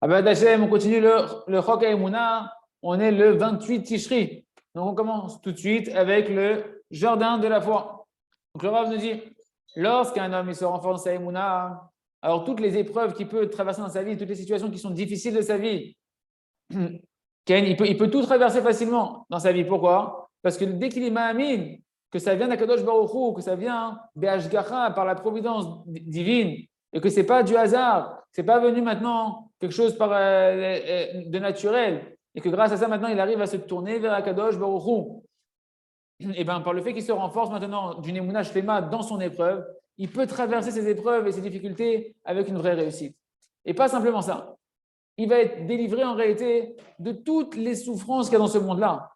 Ah ben Hachem, on continue le Chok HaEmuna. On est le 28 Tishri. Donc on commence tout de suite avec le jardin de la foi. Donc le Rav nous dit, lorsqu'un homme il se renforce à Emouna, alors toutes les épreuves qu'il peut traverser dans sa vie, toutes les situations qui sont difficiles de sa vie, Ken, il peut tout traverser facilement dans sa vie. Pourquoi? Parce que dès qu'il est ma'amin, que ça vient d'Akadosh Baruch Hu, que ça vient d'Ashgacha, par la providence divine, et que ce n'est pas du hasard, ce n'est pas venu maintenant quelque chose de naturel, et que grâce à ça, maintenant, il arrive à se tourner vers Akadosh Baruch Hu. Et bien, par le fait qu'il se renforce maintenant d'une émouna shlema dans son épreuve, il peut traverser ses épreuves et ses difficultés avec une vraie réussite. Et pas simplement ça. Il va être délivré en réalité de toutes les souffrances qu'il y a dans ce monde-là.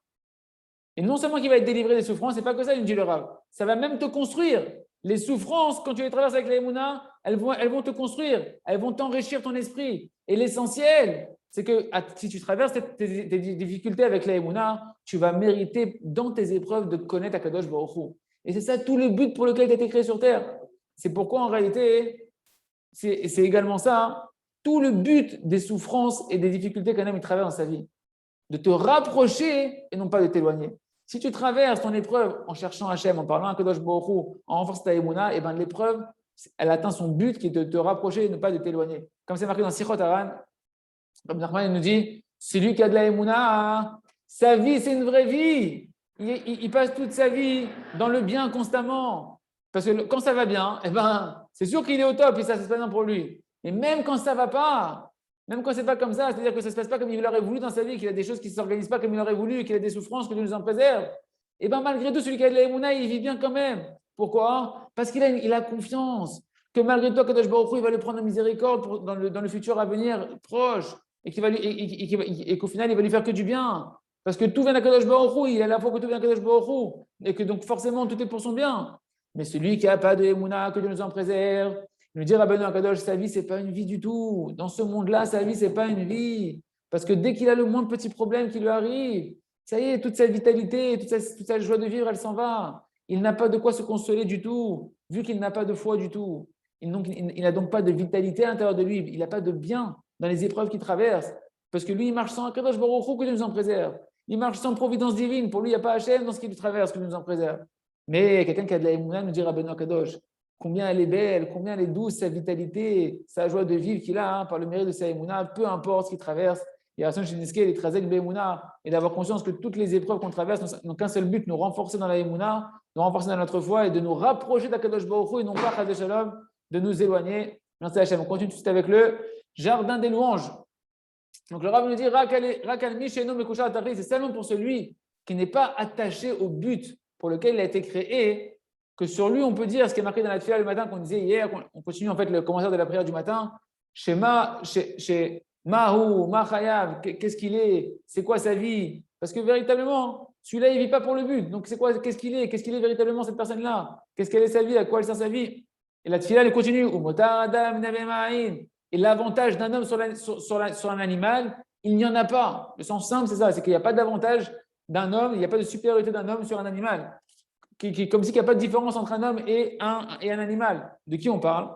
Et non seulement qu'il va être délivré des souffrances, c'est pas que ça, une dit le Rav. Ça va même te construire. Les souffrances, quand tu les traverses avec la Emouna, elles vont te construire, elles vont t'enrichir ton esprit. Et l'essentiel, c'est que si tu traverses tes difficultés avec la Emouna, tu vas mériter dans tes épreuves de connaître Akadosh Baruch Hu. Et c'est ça tout le but pour lequel tu as été créé sur Terre. C'est pourquoi en réalité, c'est également ça, tout le but des souffrances et des difficultés qu'un homme traverse dans sa vie. De te rapprocher et non pas de t'éloigner. Si tu traverses ton épreuve en cherchant Hachem, en parlant à Kadosh Baruch Hu, en renforçant ta Emouna, et bien l'épreuve, elle atteint son but qui est de te rapprocher et non pas de t'éloigner. Comme c'est marqué dans Sichot Haran, Rabbi Nachman nous dit, celui qui a de la Emouna, sa vie c'est une vraie vie. Il passe toute sa vie dans le bien constamment. Parce que quand ça va bien, eh ben, c'est sûr qu'il est au top et ça se passe bien pour lui. Et même quand ça ne va pas, même quand ce n'est pas comme ça, c'est-à-dire que ça ne se passe pas comme il l'aurait voulu dans sa vie, qu'il a des choses qui ne s'organisent pas comme il aurait voulu, qu'il a des souffrances, que Dieu nous en préserve, et bien malgré tout, celui qui a de la Emouna, il vit bien quand même. Pourquoi? Parce qu'il a confiance que malgré tout, Kadosh Baruch Hu, il va le prendre en miséricorde dans le futur à venir proche, et qu'au final, il va lui faire que du bien. Parce que tout vient d'Akadosh Baruch Hu, il a la foi que tout vient d'Akadosh Baruch Hu, et que donc forcément, tout est pour son bien. Mais celui qui n'a pas de Emouna, que Dieu nous en préserve, lui dire à Benoît Kadosh, sa vie, ce n'est pas une vie du tout. Dans ce monde-là, sa vie, ce n'est pas une vie. Parce que dès qu'il a le moins petit problème qui lui arrive, ça y est, toute sa vitalité, toute sa joie de vivre, elle s'en va. Il n'a pas de quoi se consoler du tout, vu qu'il n'a pas de foi du tout. Il n'a donc pas de vitalité à l'intérieur de lui. Il n'a pas de bien dans les épreuves qu'il traverse. Parce que lui, il marche sans Kadosh Baruch Hu, que Dieu nous en préserve. Il marche sans providence divine. Pour lui, il n'y a pas Hachem dans ce qu'il traverse, que Dieu nous en préserve. Mais quelqu'un qui a de la Emouna nous dira à Benoît Kadosh, combien elle est belle, combien elle est douce, sa vitalité, sa joie de vivre qu'il a par le mérite de sa Emouna, peu importe ce qu'il traverse. Et Hassan Chiniske, il est très Emouna, et d'avoir conscience que toutes les épreuves qu'on traverse n'ont qu'un seul but, nous renforcer dans la Emouna, nous renforcer dans notre foi et de nous rapprocher d'Akadosh Baruch Hu et non pas Chadé Shalom, de nous éloigner. Merci Hachem. On continue tout de suite avec le jardin des louanges. Donc le Rav nous dit Rakalmi Sheno Mekusha Atari, c'est seulement pour celui qui n'est pas attaché au but pour lequel il a été créé, que sur lui, on peut dire ce qui est marqué dans la Tfila le matin qu'on disait hier, on continue en fait le commentaire de la prière du matin, chez Mahu, Machayav, qu'est-ce qu'il est, c'est quoi sa vie? Parce que véritablement, celui-là, il ne vit pas pour le but. Donc c'est quoi, qu'est-ce qu'il est véritablement cette personne-là? Qu'est-ce qu'elle est sa vie? À quoi elle sert sa vie? Et la Tfila, elle continue. Et l'avantage d'un homme sur un animal, il n'y en a pas. Le sens simple, c'est ça, c'est qu'il n'y a pas d'avantage d'un homme, il n'y a pas de supériorité d'un homme sur un animal. Comme s'il n'y a pas de différence entre un homme et un animal. De qui on parle?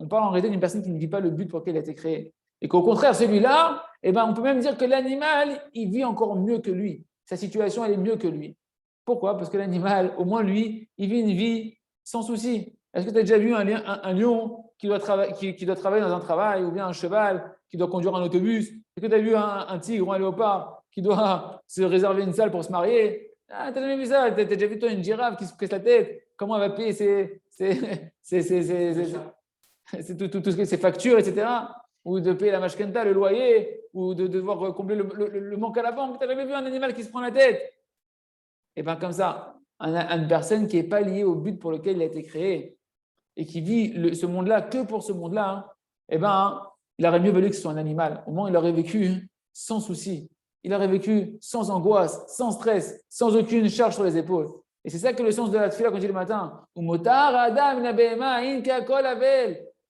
On parle en réalité d'une personne qui ne vit pas le but pour lequel il a été créé. Et qu'au contraire, celui-là, on peut même dire que l'animal, il vit encore mieux que lui. Sa situation, elle est mieux que lui. Pourquoi? Parce que l'animal, au moins lui, il vit une vie sans souci. Est-ce que tu as déjà vu un lion qui doit travailler dans un travail, ou bien un cheval qui doit conduire un autobus? Est-ce que tu as vu un tigre ou un léopard qui doit se réserver une salle pour se marier? Ah, t'as jamais vu ça? T'as déjà vu toi une girafe qui se casse la tête? Comment elle va payer ses factures, etc. Ou de payer la mashkenta, le loyer, ou de devoir combler le manque à la banque. T'as jamais vu un animal qui se prend la tête? Et bien comme ça, une personne qui n'est pas liée au but pour lequel il a été créé et qui vit ce monde-là que pour ce monde-là, il aurait mieux valu que ce soit un animal. Au moins, il aurait vécu sans souci. Il aurait vécu sans angoisse, sans stress, sans aucune charge sur les épaules. Et c'est ça que le sens de la tefila quand il dit le matin.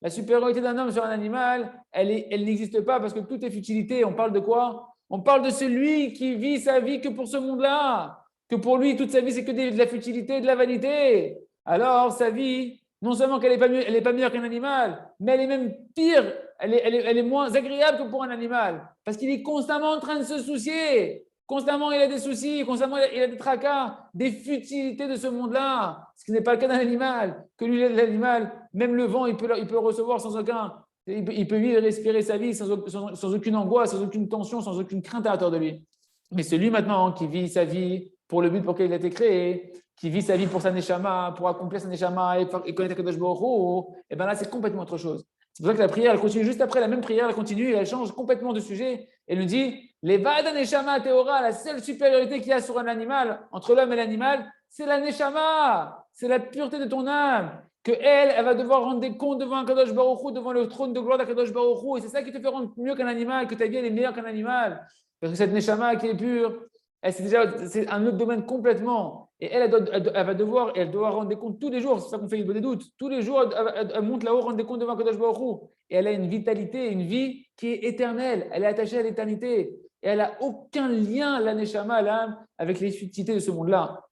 La supériorité d'un homme sur un animal, elle n'existe pas parce que tout est futilité. On parle de quoi? On parle de celui qui vit sa vie que pour ce monde-là. Que pour lui, toute sa vie, c'est que de la futilité, de la vanité. Alors, sa vie, non seulement qu'elle n'est pas meilleure qu'un animal, mais elle est même pire elle est moins agréable que pour un animal. Parce qu'il est constamment en train de se soucier. Constamment, il a des soucis. Constamment, il a des tracas, des futilités de ce monde-là. Ce qui n'est pas le cas d'un animal. Que lui, l'animal, même le vent, il peut le recevoir sans aucun. Il peut vivre et respirer sa vie sans aucune angoisse, sans aucune tension, sans aucune crainte à l'intérieur de lui. Mais celui maintenant qui vit sa vie pour le but pour lequel il a été créé, qui vit sa vie pour sa neshama, pour accomplir sa neshama et connaître Kadosh Baruch Hu, et bien là, c'est complètement autre chose. C'est pour ça que la prière, elle continue juste après, la même prière, elle continue et elle change complètement de sujet. Elle nous dit, les Vada Neshama Théora, la seule supériorité qu'il y a sur un animal, entre l'homme et l'animal, c'est la Neshama, c'est la pureté de ton âme. Que elle va devoir rendre des comptes devant un Kadosh Baruch Hu, devant le trône de gloire d'Akadosh Baruch Hu. Et c'est ça qui te fait rendre mieux qu'un animal, que ta vie elle est meilleure qu'un animal. Parce que cette Neshama qui est pure, c'est un autre domaine complètement. Et elle va devoir rendre des comptes tous les jours. C'est ça qu'on fait des doutes. Tous les jours, elle monte là-haut, rendre des comptes devant Kadosh Baruch Hu. Et elle a une vitalité, une vie qui est éternelle. Elle est attachée à l'éternité. Et elle n'a aucun lien, la Neshama, l'âme, avec les futilités de ce monde-là.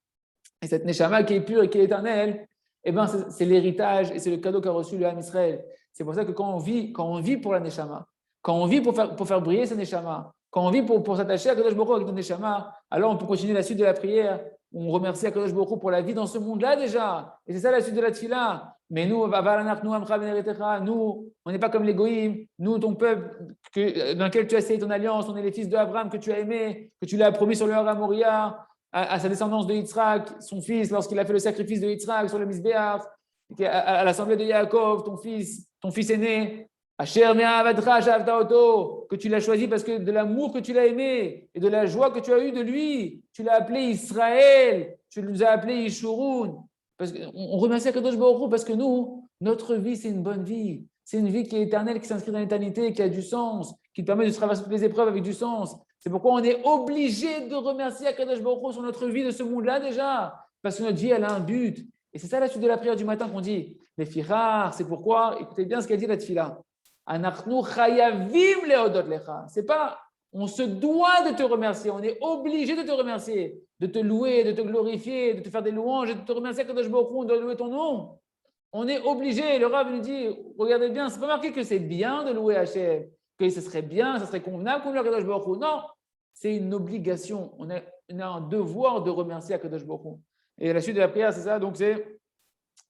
Et cette Neshama qui est pure et qui est éternelle, eh ben, c'est l'héritage et c'est le cadeau qu'a reçu le Ham Israël. C'est pour ça que quand on vit pour la Neshama, quand on vit pour faire briller sa Neshama, quand on vit pour s'attacher à Kadosh Baruch Hu avec notre Neshama, alors on peut continuer la suite de la prière. On remercie à Kadosh Baruch Hu pour la vie dans ce monde-là déjà. Et c'est ça la suite de la Tfila. Mais nous, on n'est pas comme les Goïm. Nous, ton peuple dans lequel tu as scellé ton alliance, on est les fils d'Abraham que tu as aimé, que tu l'as promis sur le Har Moria, à sa descendance de Yitzhak, son fils, lorsqu'il a fait le sacrifice de Yitzhak sur le Misbéach, à l'assemblée de Yaakov, ton fils aîné, que tu l'as choisi parce que de l'amour que tu l'as aimé et de la joie que tu as eue de lui, tu l'as appelé Israël, tu nous as appelé Yishurun. Parce qu'on remercie Kadosh Baruch Hu parce que nous, notre vie, c'est une bonne vie. C'est une vie qui est éternelle, qui s'inscrit dans l'éternité, qui a du sens, qui te permet de traverser toutes les épreuves avec du sens. C'est pourquoi on est obligé de remercier Kadosh Baruch Hu sur notre vie de ce monde-là déjà. Parce que notre vie, elle a un but. Et c'est ça la suite de la prière du matin qu'on dit. Les firar, c'est pourquoi, écoutez bien ce qu'a dit la tfila. Anachnu chayavim leodot lecha. C'est pas, on se doit de te remercier, on est obligé de te remercier, de te louer, de te glorifier, de te faire des louanges, de te remercier Kadosh Baruch Hu, on doit louer ton nom. On est obligé. Le Rav nous dit, regardez bien, c'est pas marqué que c'est bien de louer Hachem, que ce serait bien, ce serait convenable qu'on loue Kadosh Baruch Hu. Non, c'est une obligation. On a un devoir de remercier Kadosh Baruch Hu. Et la suite de la prière, c'est ça. Donc c'est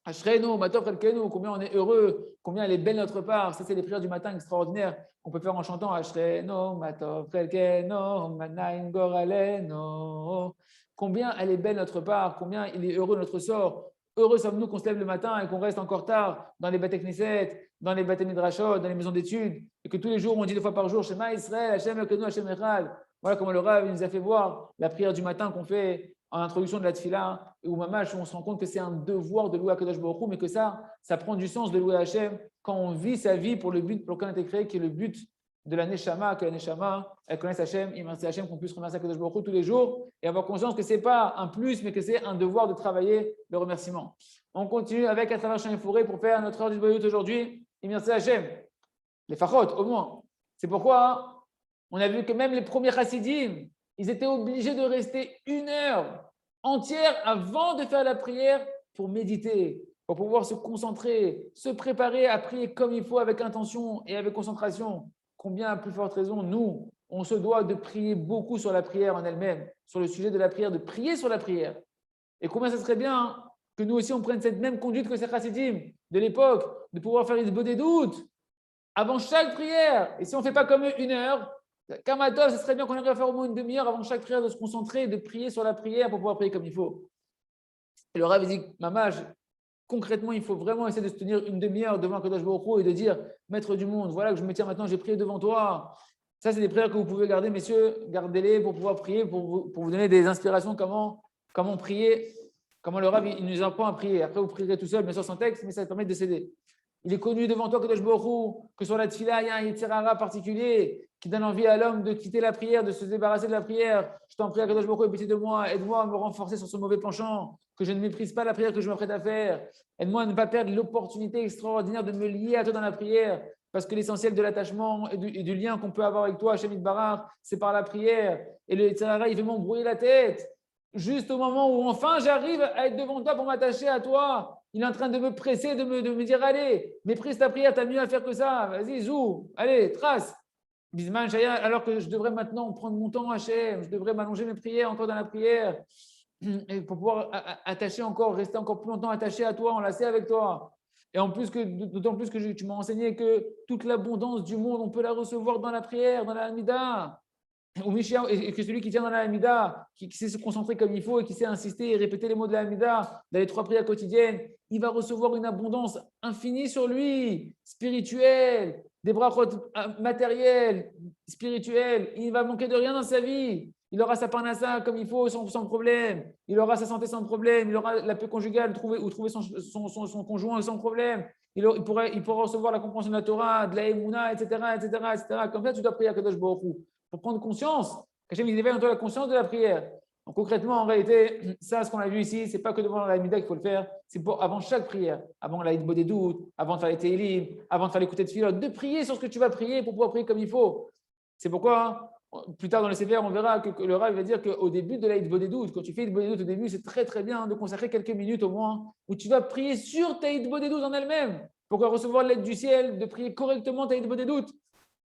Ashreinu, Matov Chelkenu, combien on est heureux, combien elle est belle notre part. Ça, c'est les prières du matin extraordinaires qu'on peut faire en chantant Ashreinu, Matov Chelkenu, Manaim Goralenu. Combien elle est belle notre part, combien il est heureux notre sort. Heureux sommes-nous qu'on se lève le matin et qu'on reste encore tard dans les Bate Knesset, dans les Bate Midrashot, dans les maisons d'études, et que tous les jours, on dit 2 fois par jour Shema Israël, Hashem Elkenu, Hashem Echad. Voilà comment le Rav nous a fait voir la prière du matin qu'on fait en introduction de la Tfila, où Mamash, on se rend compte que c'est un devoir de louer Akadosh Baruch Hu, mais que ça prend du sens de louer Hachem quand on vit sa vie pour le but pour lequel on a été créé, qui est le but de la Neshama, que la Neshama, elle connaisse Hachem, et merci Hachem qu'on puisse remercier Akadosh Baruch Hu tous les jours et avoir conscience que ce n'est pas un plus, mais que c'est un devoir de travailler le remerciement. On continue avec à travers champs et forêts pour faire notre heure du Boyout aujourd'hui. Et merci Hachem, les Fachot au moins. C'est pourquoi on a vu que même les premiers Chassidim, ils étaient obligés de rester 1 heure entière avant de faire la prière pour méditer, pour pouvoir se concentrer, se préparer à prier comme il faut avec intention et avec concentration. Combien à plus forte raison, nous, on se doit de prier beaucoup sur la prière en elle-même, sur le sujet de la prière, de prier sur la prière. Et combien ça serait bien que nous aussi on prenne cette même conduite que ces chassidim de l'époque, de pouvoir faire une bonne doute avant chaque prière. Et si on ne fait pas comme eux 1 heure, Kamatov, ce serait bien qu'on arrive à faire au moins une demi-heure avant chaque prière, de se concentrer, de prier sur la prière pour pouvoir prier comme il faut. Et le Rav dit, Mamash, concrètement, il faut vraiment essayer de se tenir une demi-heure devant Kadosh Baruch Hu et de dire, Maître du monde, voilà que je me tiens maintenant, j'ai prié devant toi. Ça, c'est des prières que vous pouvez garder, messieurs, gardez-les pour pouvoir prier, pour vous donner des inspirations, comment prier, comment le Rav il nous apprend à prier. Après, vous prierez tout seul, bien sûr sans texte, mais ça va permettre de s'aider. Il est connu devant toi, Kadosh Baruch Hu, que sur la tfila, il y a un Yetzer Hara particulier qui donne envie à l'homme de quitter la prière, de se débarrasser de la prière. Je t'en prie, Kadosh Baruch Hu, pitié de moi, aide-moi à me renforcer sur ce mauvais penchant, que je ne méprise pas la prière que je m'apprête à faire. Aide-moi à ne pas perdre l'opportunité extraordinaire de me lier à toi dans la prière, parce que l'essentiel de l'attachement et du lien qu'on peut avoir avec toi, Hashem Yitbarach, c'est par la prière. Et le Yetzer Hara, il veut m'embrouiller la tête. juste au moment où enfin j'arrive à être devant toi pour m'attacher à toi. Il est en train de me presser, de me dire allez, méprise ta prière, tu as mieux à faire que ça. Vas-y, zou, allez, trace. Bisman, Shaya, alors que je devrais maintenant prendre mon temps, Hachem, je devrais m'allonger mes prières encore dans la prière, et pour pouvoir attacher encore, rester encore plus longtemps attaché à toi, enlacé avec toi. Et en plus que, d'autant plus que tu m'as enseigné que toute l'abondance du monde, on peut la recevoir dans la prière, dans la Hamida. Et que celui qui tient dans la Hamida, qui sait se concentrer comme il faut et qui sait insister et répéter les mots de la Hamida dans les 3 prières quotidiennes, il va recevoir une abondance infinie sur lui, spirituelle, des brachot matériels, spirituels. Il ne va manquer de rien dans sa vie. Il aura sa parnassa comme il faut, sans problème. Il aura sa santé sans problème. Il aura la paix conjugale ou trouver son conjoint sans problème. Il pourra recevoir la compréhension de la Torah, de la Emouna, etc., etc., etc. Comme ça, tu dois prier à Kadosh Baruch Hu pour prendre conscience. Qu'Hachem il éveille en toi la conscience de la prière. Donc, concrètement, en réalité, ça, ce qu'on a vu ici, ce n'est pas que devant la Mida qu'il faut le faire, c'est avant chaque prière, avant la Hitbo des doutes, avant de faire les Télim, avant de faire l'écouter de filote, de prier sur ce que tu vas prier pour pouvoir prier comme il faut. C'est pourquoi, plus tard dans le CVR, on verra que le Rav va dire qu'au début de la Hitbo des doutes, quand tu fais Hitbo des doutes au début, c'est très très bien de consacrer quelques minutes au moins où tu vas prier sur ta Hitbo des doutes en elle-même pour recevoir l'aide du ciel, de prier correctement ta Hitbo des doutes.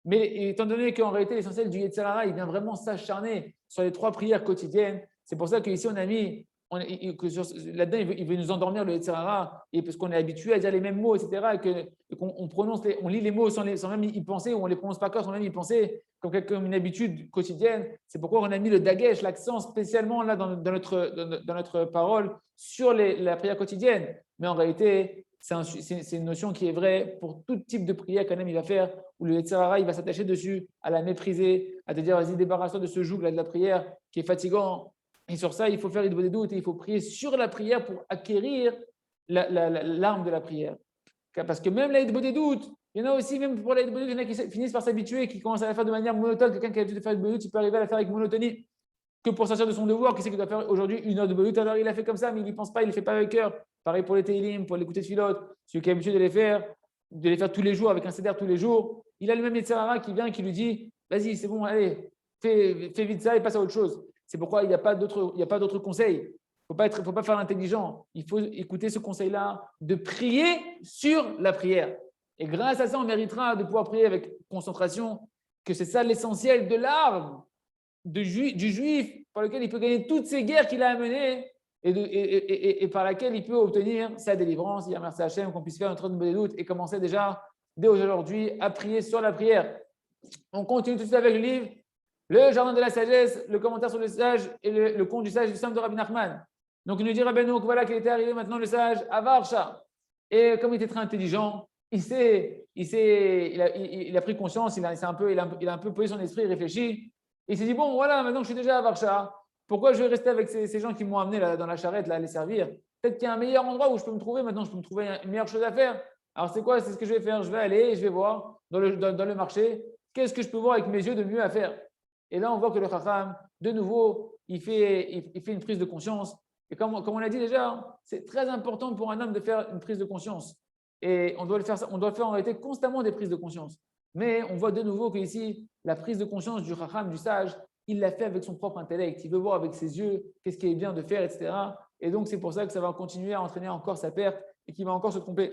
Mais étant donné qu'en réalité, l'essentiel du Yetzer Hara, il vient vraiment s'acharner sur les 3 prières quotidyennes. C'est pour ça qu'ici, on a mis, là-dedans, il veut nous endormir le Yetzer Hara, et parce qu'on est habitué à dire les mêmes mots, etc., et qu'on on lit les mots sans même y penser, ou on ne les prononce pas sans même y penser, comme une habitude quotidienne. C'est pourquoi on a mis le dagesh, l'accent spécialement là dans notre parole sur la prière quotidienne. Mais en réalité, c'est une notion qui est vraie pour tout type de prière qu'un homme il va faire, où le Yetzer Hara il va s'attacher dessus, à la mépriser, à te dire vas-y, débarrasse-toi de ce joug là de la prière qui est fatigant. Et sur ça, il faut faire des doutes et il faut prier sur la prière pour acquérir l'arme de la prière. Parce que même la des doutes, il y en a aussi, même pour la des doutes, il y en a qui finissent par s'habituer et qui commencent à la faire de manière monotone. Quelqu'un qui a l'habitude de faire des doutes, il peut arriver à la faire avec monotonie. Que pour sortir de son devoir, qui c'est qu'il doit faire aujourd'hui 1 heure de doute, alors il a fait comme ça, mais il n'y pense pas, il ne le fait pas avec cœur. Pareil pour les Teilim, pour l'écouter de filote, celui qui a l'habitude de les faire tous les jours, avec un cédère tous les jours. Il a le même Yetzer Hara qui vient et qui lui dit vas-y, c'est bon, allez, fais vite ça et passe à autre chose. C'est pourquoi il n'y a pas d'autre conseil. Il ne faut pas faire l'intelligent. Il faut écouter ce conseil-là de prier sur la prière. Et grâce à ça, on méritera de pouvoir prier avec concentration, que c'est ça l'essentiel de l'arme du juif par lequel il peut gagner toutes ces guerres qu'il a amenées et par laquelle il peut obtenir sa délivrance. Il y a merci à Hachem qu'on puisse faire notre de doutes et commencer déjà dès aujourd'hui à prier sur la prière. On continue tout de suite avec le livre Le Jardin de la Sagesse, le commentaire sur le sage et le conte du sage du Sam de Rabbi Nachman. Donc il nous dit Rabbeinu que voilà qu'il était arrivé maintenant le sage à Varsha. Et comme il était très intelligent, il a pris conscience, il a un peu posé son esprit, réfléchi. Il s'est dit bon voilà, maintenant que je suis déjà à Varsha, pourquoi je vais rester avec ces gens qui m'ont amené là, dans la charrette là, à les servir? Peut-être qu'il y a un meilleur endroit où je peux me trouver. Maintenant, je peux me trouver une meilleure chose à faire. Alors, c'est quoi? C'est ce que je vais faire. Je vais aller et je vais voir dans le marché qu'est-ce que je peux voir avec mes yeux de mieux à faire. Et là, on voit que le Chacham, de nouveau, il fait une prise de conscience. Et comme on l'a dit déjà, c'est très important pour un homme de faire une prise de conscience. Et on doit le faire en réalité constamment des prises de conscience. Mais on voit de nouveau qu'ici, la prise de conscience du Chacham, du sage, il l'a fait avec son propre intellect. Il veut voir avec ses yeux qu'est-ce qui est bien de faire, etc. Et donc, c'est pour ça que ça va continuer à entraîner encore sa perte et qu'il va encore se tromper.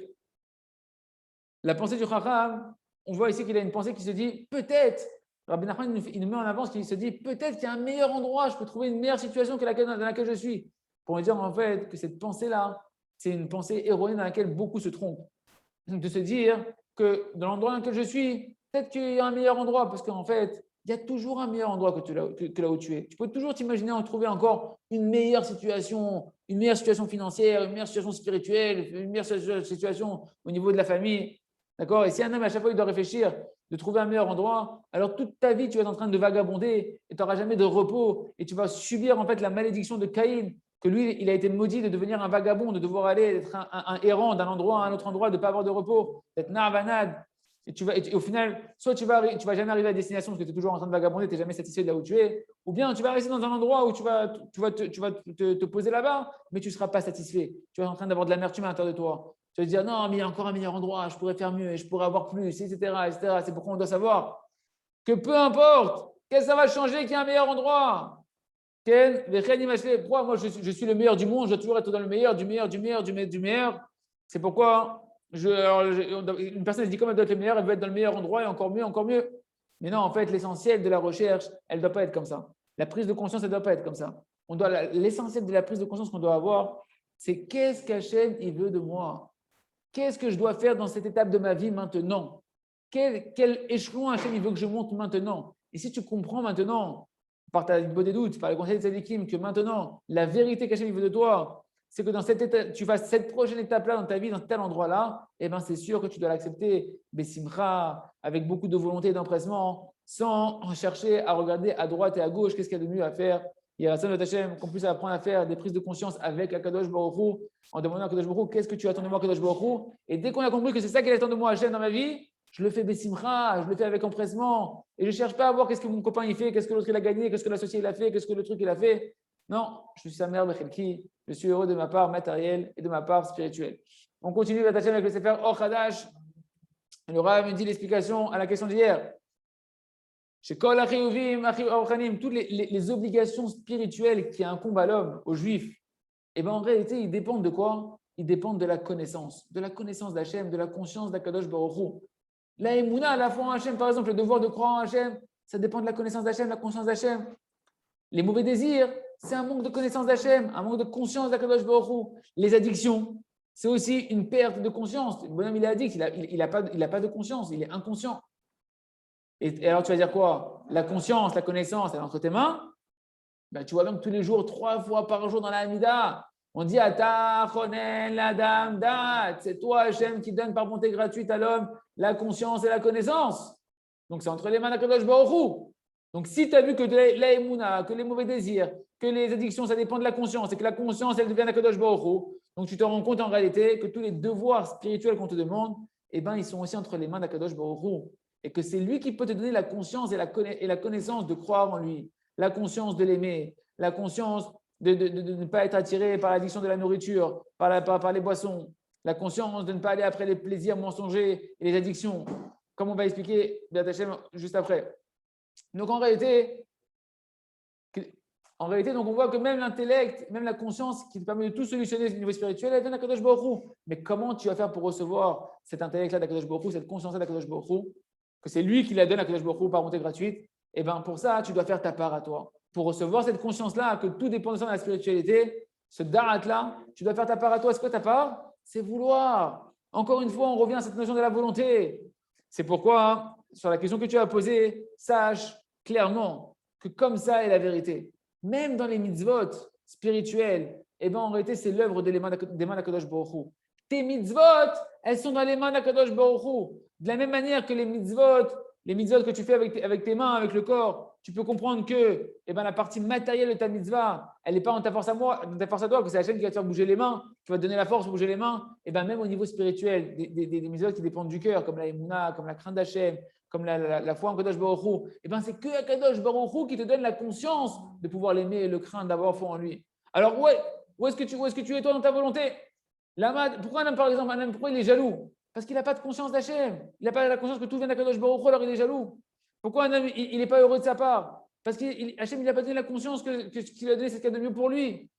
La pensée du Chacham, on voit ici qu'il a une pensée qui se dit peut-être, Rabbi Nachman il nous met en avance qu'il se dit peut-être qu'il y a un meilleur endroit, je peux trouver une meilleure situation que dans laquelle je suis. Pour lui dire en fait que cette pensée-là, c'est une pensée erronée dans laquelle beaucoup se trompent. De se dire que dans l'endroit dans lequel je suis, peut-être qu'il y a un meilleur endroit parce qu'en fait, il y a toujours un meilleur endroit que là où tu es. Tu peux toujours t'imaginer en trouver encore une meilleure situation financière, une meilleure situation spirituelle, une meilleure situation au niveau de la famille. D'accord? Et si un homme, à chaque fois, il doit réfléchir de trouver un meilleur endroit, alors toute ta vie, tu vas être en train de vagabonder et tu n'auras jamais de repos et tu vas subir en fait la malédiction de Caïn, que lui, il a été maudit de devenir un vagabond, de devoir aller être un errant d'un endroit à un autre endroit, de ne pas avoir de repos, d'être narvanade. Et au final, soit tu vas jamais arriver à destination parce que tu es toujours en train de vagabonder, tu n'es jamais satisfait de là où tu es, ou bien tu vas rester dans un endroit où tu vas te poser là-bas, mais tu ne seras pas satisfait. Tu vas être en train d'avoir de l'amertume à l'intérieur de toi. Tu vas te dire non, mais il y a encore un meilleur endroit, je pourrais faire mieux, je pourrais avoir plus, etc., etc. C'est pourquoi on doit savoir que peu importe, qu'est-ce que ça va changer qu'il y a un meilleur endroit. Ken, pourquoi moi je suis le meilleur du monde, je dois toujours être dans le meilleur, du meilleur, du meilleur, du meilleur, du meilleur. C'est pourquoi une personne elle dit comme elle doit être le meilleur, elle veut être dans le meilleur endroit et encore mieux, encore mieux. Mais non, en fait, l'essentiel de la recherche, elle ne doit pas être comme ça. La prise de conscience, elle ne doit pas être comme ça. L'essentiel de la prise de conscience qu'on doit avoir, c'est qu'est-ce qu'Hachem il veut de moi? Qu'est-ce que je dois faire dans cette étape de ma vie maintenant? Quel échelon Hachem il veut que je monte maintenant? Et si tu comprends maintenant, par ta des doutes, par le conseil de Tzadikim, que maintenant, la vérité qu'Hachem veut de toi, c'est que dans cette étape, tu fasses cette prochaine étape-là dans ta vie, dans tel endroit-là, eh ben, c'est sûr que tu dois l'accepter, Bessimcha, avec beaucoup de volonté et d'empressement, sans chercher à regarder à droite et à gauche qu'est-ce qu'il y a de mieux à faire. Il y a la Hachem qu'on puisse apprendre à faire des prises de conscience avec Akadosh Baruch Hu, en demandant à Akadosh Baruch Hu, qu'est-ce que tu attends de moi, Akadosh Baruch Hu? Et dès qu'on a compris que c'est ça qu'il attend de moi, Hachem, dans ma vie, je le fais Bessimcha, je le fais avec empressement. Et je ne cherche pas à voir qu'est-ce que mon copain il fait, qu'est-ce que l'autre il a gagné, qu'est-ce que l'associé il a fait, qu'est-ce que le truc il a fait. Non, je suis sa mère Bechelki, je suis heureux de ma part matérielle et de ma part spirituelle. On continue l'attacher avec le Sefer Or Hadash. Le Rav me dit l'explication à la question d'hier. Chez Kol Achiyuvim, Achiyuvim, toutes les obligations spirituelles qui incombent à l'homme, aux Juifs, et bien en réalité, ils dépendent de quoi? Ils dépendent de la connaissance d'Hachem, de la conscience d'Akadosh Baruch Hu. La Emouna, la foi en Hachem, par exemple, le devoir de croire en Hachem, ça dépend de la connaissance d'Hachem, la conscience d'Hachem. Les mauvais désirs, c'est un manque de connaissance d'Hachem, un manque de conscience d'Akadosh Baruch Hu. Les addictions, c'est aussi une perte de conscience. Le bonhomme, il est addict, il n'a pas de conscience, il est inconscient. Et alors, tu vas dire quoi? La conscience, la connaissance, elle est entre tes mains. Ben, tu vois même tous les jours, 3 fois par jour dans la Hamida, on dit Ata Chonen Ladam Dat. C'est toi, Hachem, qui donne par bonté gratuite à l'homme la conscience et la connaissance. Donc, c'est entre les mains d'Akadosh Baruch Hu. Donc, si tu as vu que la Emouna, que les mauvais désirs, que les addictions, ça dépend de la conscience et que la conscience, elle devient d'Akadosh Baruch Hu, donc tu te rends compte en réalité que tous les devoirs spirituels qu'on te demande, eh ben, ils sont aussi entre les mains d'Akadosh Baruch Hu. Et que c'est lui qui peut te donner la conscience et la connaissance de croire en lui, la conscience de l'aimer, la conscience de ne pas être attiré par l'addiction de la nourriture, par les boissons, la conscience de ne pas aller après les plaisirs mensongers et les addictions, comme on va expliquer juste après. Donc en réalité, donc on voit que même l'intellect, même la conscience qui te permet de tout solutionner au niveau spirituel, elle vient d'Akadosh Baruch Hu. Mais comment tu vas faire pour recevoir cet intellect-là d'Akadosh Baruch Hu, cette conscience-là d'Akadosh Baruch Hu, que c'est lui qui la donne à Akadosh Baruch Hu par bonté gratuite? Et bien pour ça, tu dois faire ta part à toi. Pour recevoir cette conscience-là, que tout dépend de la spiritualité, ce da'at-là, tu dois faire ta part à toi. C'est quoi ta part? C'est vouloir. Encore une fois, on revient à cette notion de la volonté. C'est pourquoi, sur la question que tu as posée, sache clairement que comme ça est la vérité. Même dans les mitzvot spirituels, eh ben, en réalité, c'est l'œuvre des mains d'Akadosh Baruch Hu. Tes mitzvot, elles sont dans les mains d'Akadosh Baruch Hu. De la même manière que les mitzvot que tu fais avec tes mains, avec le corps, tu peux comprendre que eh ben, la partie matérielle de ta mitzvah, elle n'est pas en ta force à toi, que c'est Hachem qui va te faire bouger les mains, qui va te donner la force pour bouger les mains. Et ben, même au niveau spirituel, des mitzvot qui dépendent du cœur, comme la Emouna, comme la crainte d'Hachem, comme la foi en Kadosh Baruch Hu, et ben, c'est que Kadosh Baruch Hu qui te donne la conscience de pouvoir l'aimer et le craindre, d'avoir foi en lui. Alors, où est-ce que tu es toi dans ta volonté? Pourquoi un homme, par exemple, pourquoi il est jaloux? Parce qu'il n'a pas de conscience d'Hachem. Il n'a pas la conscience que tout vient d'Akadosh Baruch Hu, alors il est jaloux. Pourquoi un homme, il n'est pas heureux de sa part? Parce qu'Hachem, il n'a pas donné la conscience que ce qu'il a donné, c'est ce qu'il y a de mieux pour lui.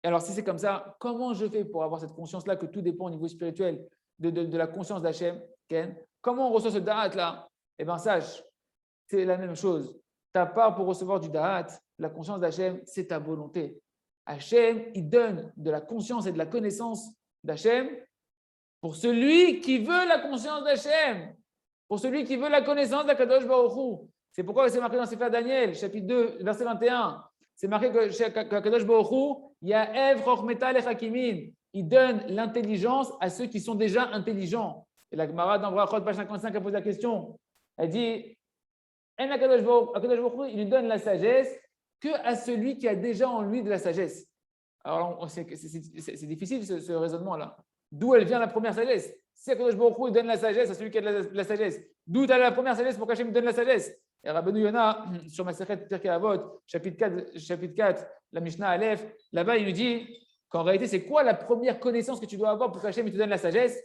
Et alors, si c'est comme ça, comment je fais pour avoir cette conscience-là, que tout dépend au niveau spirituel de la conscience d'Hachem? Comment on reçoit ce da'at-là? Eh bien, sache, c'est la même chose. Ta part pour recevoir du da'at, la conscience d'Hachem, c'est ta volonté. Hachem, il donne de la conscience et de la connaissance d'Hachem pour celui qui veut la conscience d'Hachem, pour celui qui veut la connaissance d'Akadosh Baruch Hu. C'est pourquoi c'est marqué dans Sefer Daniel, chapitre 2, verset 21. C'est marqué qu'Akadosh Baruch Hu, Ya'ev Chochmeta lechakimin. Il donne l'intelligence à ceux qui sont déjà intelligents. Et la Gemara dans Brachot, page 55, a posé la question. Elle dit, Akadosh Baruch Hu, il lui donne la sagesse que à celui qui a déjà en lui de la sagesse. Alors, c'est difficile ce raisonnement-là. D'où elle vient la première sagesse? Si Akadosh Baruch Hu donne la sagesse à celui qui a de la sagesse, d'où tu as la première sagesse pour qu'Hachem donne la sagesse? Et Rabbeinu Yonah, sur Masechet Pirkei Avot, chapitre 4, la Mishnah Aleph, là-bas, il nous dit qu'en réalité, c'est quoi la première connaissance que tu dois avoir pour qu'Hachem te donne la sagesse?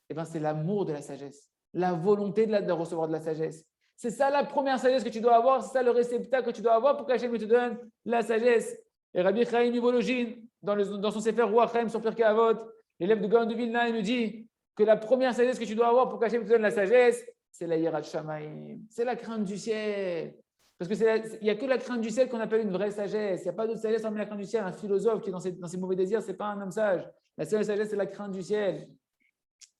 Eh bien, c'est l'amour de la sagesse, la volonté de recevoir de la sagesse. C'est ça la première sagesse que tu dois avoir, c'est ça le réceptacle que tu dois avoir pour qu'Hachem te donne la sagesse. Et Rabbi Chaim Ivologin, dans son Sefer Ruach Chaim sur Pirkei Avot, l'élève de Gaon de Vilna, il nous dit que la première sagesse que tu dois avoir pour qu'Hachem te donne la sagesse, c'est la Yirat Shamayim, c'est la crainte du ciel. Parce qu'il n'y a que la crainte du ciel qu'on appelle une vraie sagesse. Il n'y a pas d'autre sagesse hormis la crainte du ciel. Un philosophe qui est dans ses mauvais désirs, ce n'est pas un homme sage. La seule sagesse, c'est la crainte du ciel.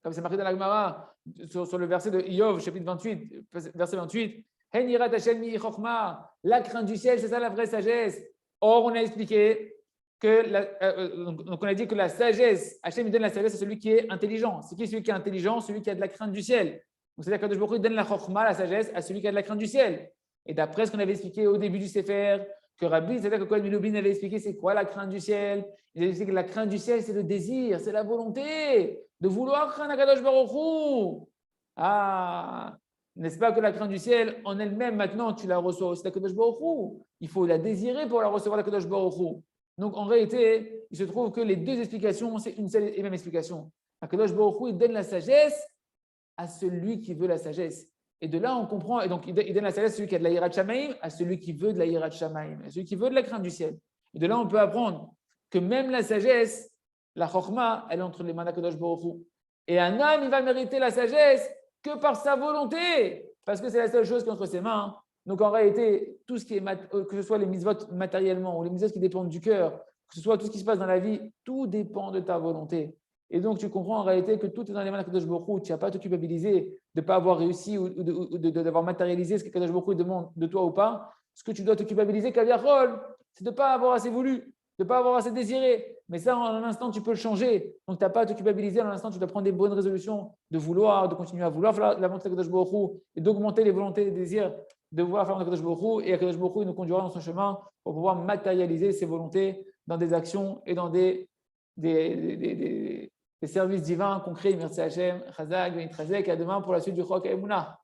Comme c'est marqué dans la Gemara, sur le verset de Iyov, chapitre 28, verset 28. Hen yirat Hashem mi chokhma. La crainte du ciel, c'est ça la vraie sagesse. Or, on a expliqué donc on a dit que la sagesse, Hashem donne la sagesse à celui qui est intelligent. C'est qui celui qui est intelligent? Celui qui a de la crainte du ciel. Donc c'est-à-dire que Baruch Hu donne la chokhma, la sagesse, à celui qui a de la crainte du ciel. Et d'après ce qu'on avait expliqué au début du Sefer, que Rabbi, c'est-à-dire que Kohen Milubin avait expliqué c'est quoi la crainte du ciel. Il avait expliqué que la crainte du ciel, c'est le désir, c'est la volonté de vouloir craindre Akadosh Baruch Hu. Ah, n'est-ce pas que la crainte du ciel, en elle-même, maintenant, tu la reçois aussi d'Akadosh Baruch Hu. Il faut la désirer pour la recevoir d'Akadosh Baruch Hu. Donc, en réalité, il se trouve que les deux explications, c'est une seule et même explication. Akadosh Baruch Hu, il donne la sagesse à celui qui veut la sagesse. Et de là, on comprend, et donc il donne la sagesse à celui qui a de la Yirat Shamayim, à celui qui veut de la Yirat Shamayim, à celui qui veut de la crainte du ciel. Et de là, on peut apprendre que même la sagesse, la Chokhma, elle est entre les mains d'Akadosh Baruch Hu. Et un homme, il va mériter la sagesse que par sa volonté, parce que c'est la seule chose qui est entre ses mains. Donc en réalité, tout ce qui est, que ce soit les mitzvot matériellement ou les mitzvot qui dépendent du cœur, que ce soit tout ce qui se passe dans la vie, tout dépend de ta volonté. Et donc, tu comprends en réalité que tout est dans les mains d'Akadosh Baruch Hu. Tu n'as pas à te culpabiliser de ne pas avoir réussi ou d'avoir matérialisé ce qu'Akadosh Baruch Hu demande de toi ou pas. Ce que tu dois te culpabiliser, Kaviachol, c'est de ne pas avoir assez voulu, de ne pas avoir assez désiré. Mais ça, en un instant, tu peux le changer. Donc, tu n'as pas à te culpabiliser. En un instant, tu dois prendre des bonnes résolutions de vouloir, de continuer à vouloir faire la volonté d'Akadosh Baruch Hu et d'augmenter les volontés et les désirs de vouloir faire Akadosh Baruch Hu. Et Akadosh Baruch Hu nous conduira dans son chemin pour pouvoir matérialiser ses volontés dans des actions et dans des services divins concrets. Merci Hachem, Chazak, Benitrazek, à demain pour la suite du Chok Emunah.